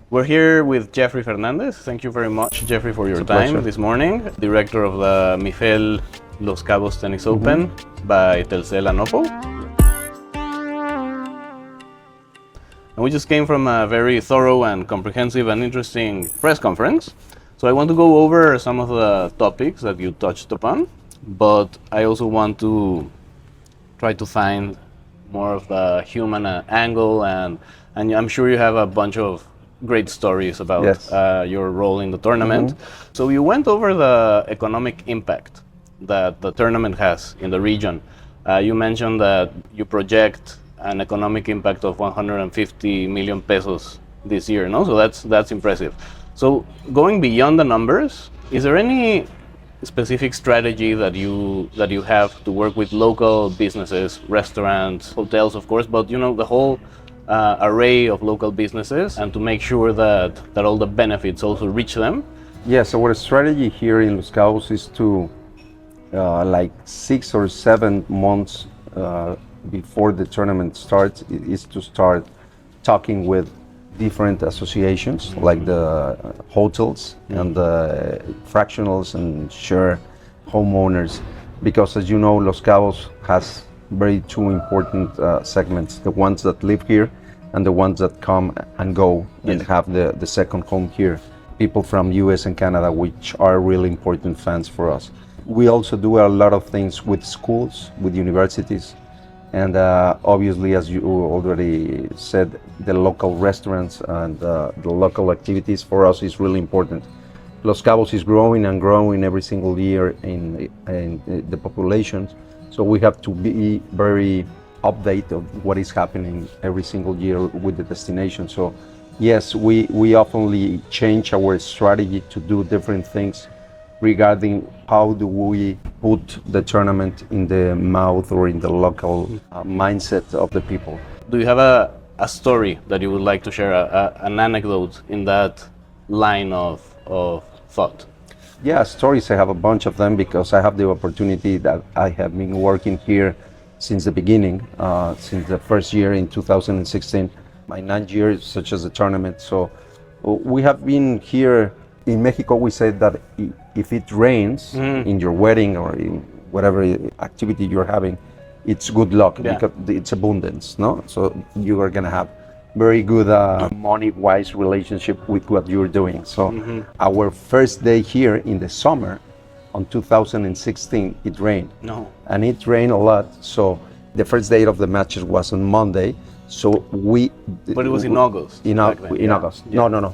We're here with Geoffrey Fernández. Thank you very much, Geoffrey, for your time pleasure. this morning. Director of the Mifel Los Cabos Tennis Open by Telcel Oppo. And we just came from a very thorough and comprehensive and interesting press conference. So I want to go over some of the topics that you touched upon, but I also want to try to find more of the human angle, and I'm sure you have a bunch of great stories about your role in the tournament. So you went over the economic impact that the tournament has in the region. You mentioned that you project an economic impact of 150 million pesos this year, no? So that's impressive. So going beyond the numbers, is there any specific strategy that you have to work with local businesses, restaurants, hotels, of course, but the whole array of local businesses, and to make sure that all the benefits also reach them? Yes, our strategy here in Los Cabos is to, like 6 or 7 months before the tournament starts, is to start talking with different associations, like the hotels and the fractionals and share homeowners, because as you know, Los Cabos has very two important segments: the ones that live here and the ones that come and go and have the second home here. People from US and Canada, which are really important fans for us. We also do a lot of things with schools, with universities, and obviously, as you already said, the local restaurants and the local activities for us is really important. Los Cabos is growing and growing every single year in the population, so we have to be very updated of what is happening every single year with the destination. So yes, we often change our strategy to do different things regarding how do we put the tournament in the mouth or in the local mindset of the people. Do you have a story that you would like to share, an anecdote in that line of thought? Yeah, stories, I have a bunch of them because I have the opportunity that I have been working here since the beginning, since the first year in 2016. My 9th year such as the tournament. So we have been here in Mexico. We say that if it rains in your wedding or in whatever activity you're having, it's good luck because it's abundance, no? So you are gonna have very good money-wise relationship with what you're doing. So our first day here in the summer, on 2016, it rained. No. And it rained a lot. So the first day of the matches was on Monday. So But it was in August. In August. Yeah. No,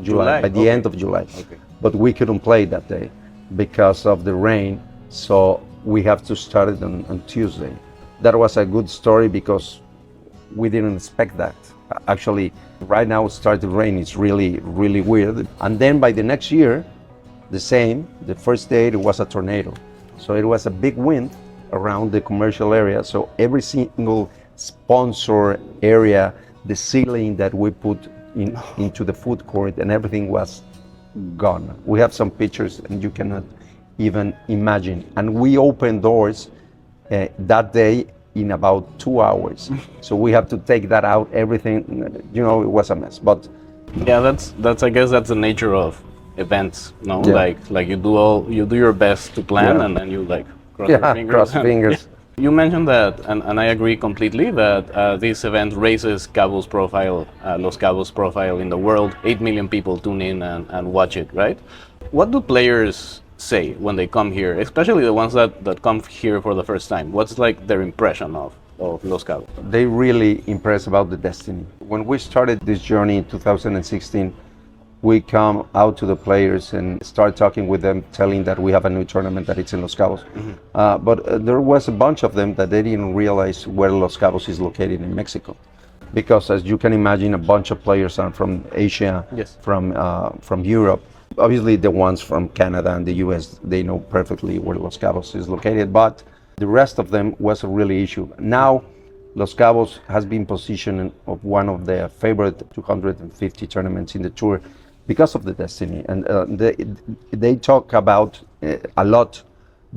July. By the end of July. Okay. But we couldn't play that day because of the rain. So we have to start it on Tuesday. That was a good story because we didn't expect that. Actually, right now it started to rain. It's really, really weird. And then by the next year, the first day it was a tornado. So it was a big wind around the commercial area. So every single sponsor area, the ceiling that we put into the food court and everything was gone. We have some pictures and you cannot even imagine. And we opened doors that day in about 2 hours. So we have to take that out, everything, it was a mess. But yeah, that's I guess that's the nature of events, no? Yeah. Like you do your best to plan and then you cross your fingers. Cross fingers. You mentioned that, and I agree completely, that this event raises Cabos profile, Los Cabos profile in the world. 8 million people tune in and watch it, right? What do players say when they come here, especially the ones that come here for the first time? What's their impression of Los Cabos? They really impressed about the destiny. When we started this journey in 2016, we come out to the players and start talking with them, telling that we have a new tournament that it's in Los Cabos. But there was a bunch of them that they didn't realize where Los Cabos is located in Mexico. Because as you can imagine, a bunch of players are from Asia, from Europe. Obviously the ones from Canada and the US, they know perfectly where Los Cabos is located, but the rest of them was a really issue. Now, Los Cabos has been positioned of one of their favorite 250 tournaments in the tour because of the destiny, and they talk about a lot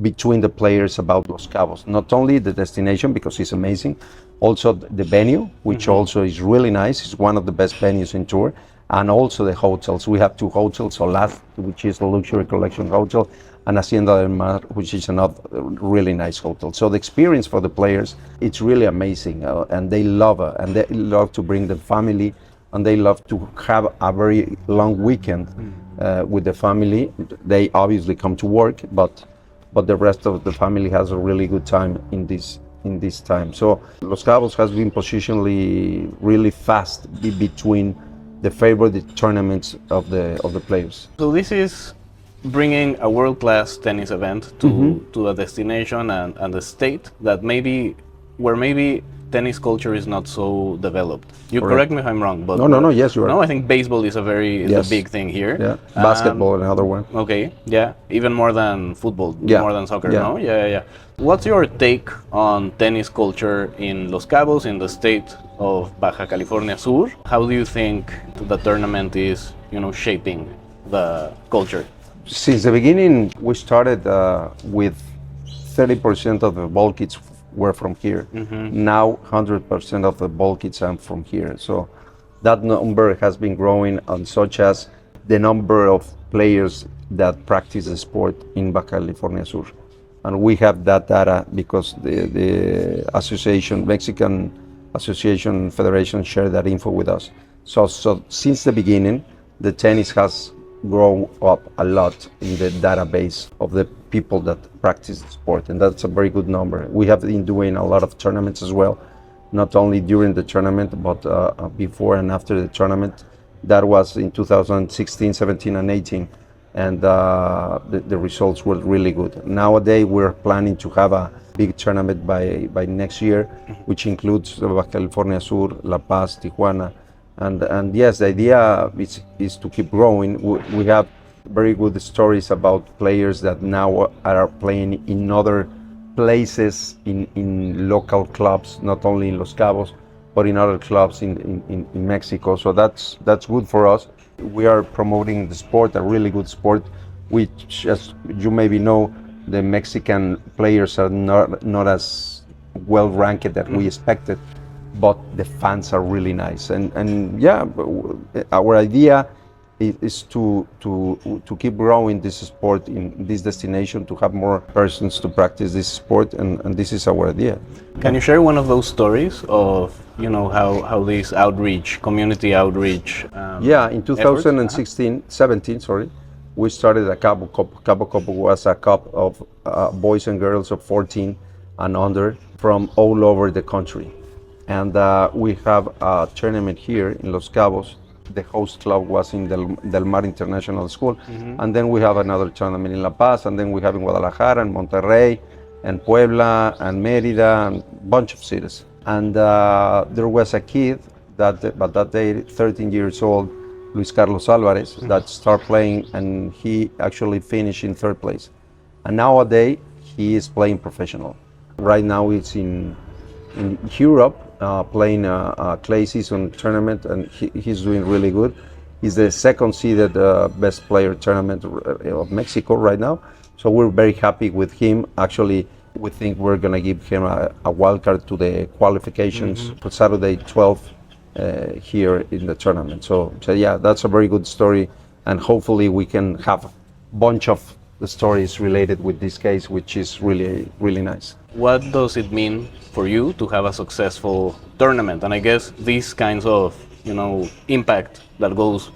between the players about Los Cabos. Not only the destination, because it's amazing, also the venue, which also is really nice. It's one of the best venues in tour, and also the hotels. We have two hotels, Solaz, which is a luxury collection hotel, and Hacienda del Mar, which is another really nice hotel. So the experience for the players, it's really amazing, and they love to bring the family, and they love to have a very long weekend with the family. They obviously come to work, but the rest of the family has a really good time in this time. So Los Cabos has been positionally really fast between the favorite tournaments of the players. So this is bringing a world-class tennis event to a destination and a state that maybe tennis culture is not so developed. You correct me if I'm wrong, but no, yes, you are. No, I think baseball is a Yes. big thing here. Yeah, basketball, another one. Okay, yeah, even more than football, Yeah. more than soccer, Yeah. no? Yeah. What's your take on tennis culture in Los Cabos, in the state of Baja California Sur? How do you think the tournament is, shaping the culture? Since the beginning, we started with 30% of the ball kids were from here. Now 100% of the ball kids are from here. So that number has been growing, and such as the number of players that practice the sport in Baja California Sur. And we have that data because the association, Mexican Association Federation, shared that info with us. So since the beginning, the tennis has grown up a lot in the database of the people that practice the sport, and that's a very good number. We have been doing a lot of tournaments as well, not only during the tournament, but before and after the tournament. That was in 2016, 17, and 18, and the results were really good. Nowadays, we're planning to have a big tournament by next year, which includes Baja California Sur, La Paz, Tijuana, and yes, the idea is to keep growing. We have very good stories about players that now are playing in other places, in local clubs, not only in Los Cabos, but in other clubs in Mexico. So that's good for us. We are promoting the sport, a really good sport, which, as you maybe know, the Mexican players are not as well ranked that we expected, but the fans are really nice. And yeah, our idea is to keep growing this sport in this destination, to have more persons to practice this sport, and this is our idea. Can you share one of those stories of how this outreach, community outreach? Yeah, in 17, sorry, we started a Cabo Cup. Cabo Cup was a cup of boys and girls of 14 and under from all over the country, and we have a tournament here in Los Cabos. The host club was in Del Mar International School, and then we have another tournament in La Paz, and then we have in Guadalajara and Monterrey and Puebla and Mérida and a bunch of cities. And there was a kid that day, 13 years old, Luis Carlos Alvarez, that started playing, and he actually finished in third place. And nowadays he is playing professional. Right now it's in Europe, playing a clay season tournament, and he's doing really good. He's the second seeded best player tournament of Mexico right now. So we're very happy with him. Actually, we think we're gonna give him a wild card to the qualifications for Saturday 12th here in the tournament. So yeah, that's a very good story, and hopefully we can have a bunch of the stories related with this case, which is really, really nice. What does it mean for you to have a successful tournament? And I guess these kinds of, impact that goes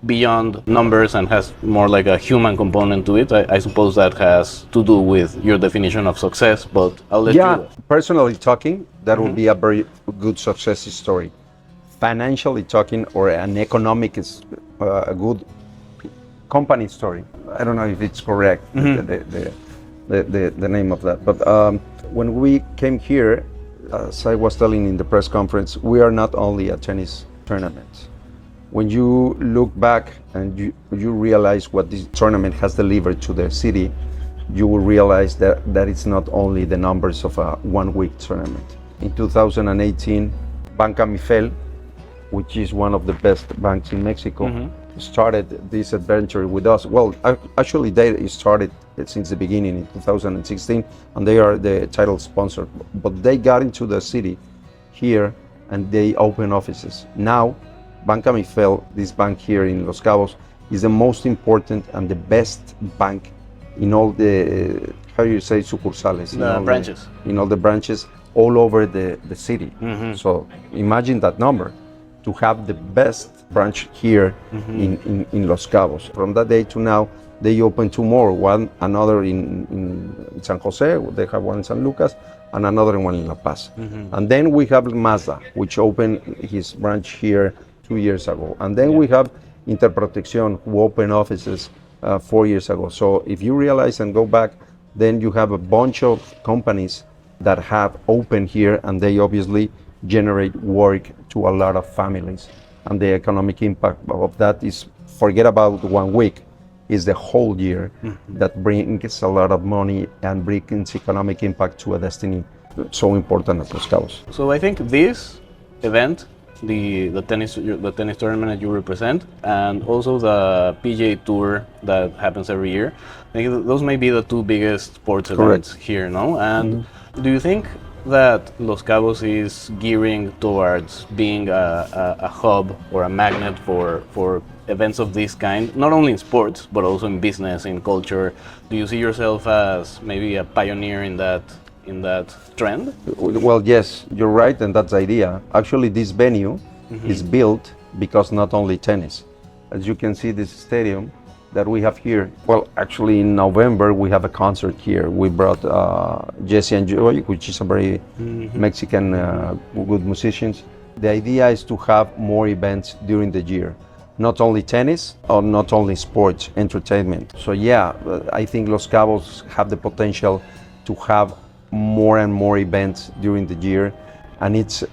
beyond numbers and has more like a human component to it. I suppose that has to do with your definition of success, but I'll let you. Yeah, personally talking, that would be a very good success story. Financially talking, or an economic is a good company story. I don't know if it's correct, the name of that. But when we came here, as I was telling in the press conference, we are not only a tennis tournament. When you look back and you realize what this tournament has delivered to the city, you will realize that it's not only the numbers of a one-week tournament. In 2018, Banca Mifel, which is one of the best banks in Mexico, started this adventure with us. Well, actually they started since the beginning in 2016, and they are the title sponsor. But they got into the city here and they open offices. Now Banca Mifel, this bank here in Los Cabos, is the most important and the best bank in all the, how you say, sucursales? The branches. In all the branches all over the city. So imagine that number, to have the best branch here in Los Cabos. From that day to now, they opened two more, another in San Jose, they have one in San Lucas, and another one in La Paz. And then we have Mazda, which opened his branch here 2 years ago. And then we have Interprotección, who opened offices 4 years ago. So if you realize and go back, then you have a bunch of companies that have opened here, and they obviously generate work to a lot of families. And the economic impact of that is, forget about 1 week, is the whole year that brings a lot of money and brings economic impact to a destiny so important as Los Cabos. So I think this event, the tennis tournament that you represent, and also the PGA Tour that happens every year, I think those may be the two biggest sports events here, no? And do you think that Los Cabos is gearing towards being a hub or a magnet for events of this kind, not only in sports, but also in business, in culture? Do you see yourself as maybe a pioneer in that trend? Well, yes, you're right, and that's the idea. Actually, this venue is built because not only tennis. As you can see, this stadium that we have here, well, actually in November we have a concert here. We brought Jesse and Joy, which is a very Mexican good musicians. The idea is to have more events during the year, not only tennis or not only sports, entertainment. So yeah, I think Los Cabos have the potential to have more and more events during the year, and it's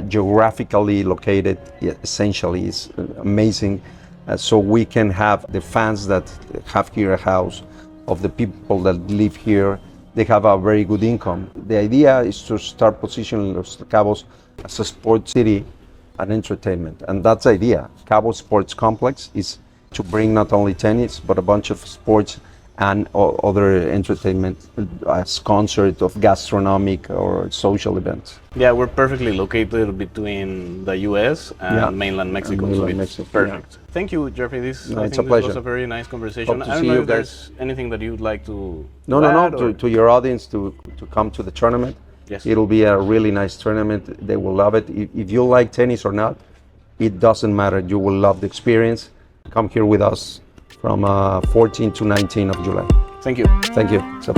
geographically located, essentially is amazing. So we can have the fans that have here a house, of the people that live here, they have a very good income. The idea is to start positioning Los Cabos as a sports city and entertainment, and that's the idea. Cabos Sports Complex is to bring not only tennis, but a bunch of sports and other entertainment as concert of gastronomic or social events. Yeah, we're perfectly located between the US and mainland Mexico. Mainland so it's Mexico, perfect. Thank you, Geoffrey. It's a pleasure. Was a very nice conversation. Hope to I don't see know you if guys. there's anything that you'd like to No, to your audience to come to the tournament. Yes. It'll be a really nice tournament. They will love it. If you like tennis or not, it doesn't matter. You will love the experience. Come here with us from 14 to 19 of July. Thank you. Thank you. So.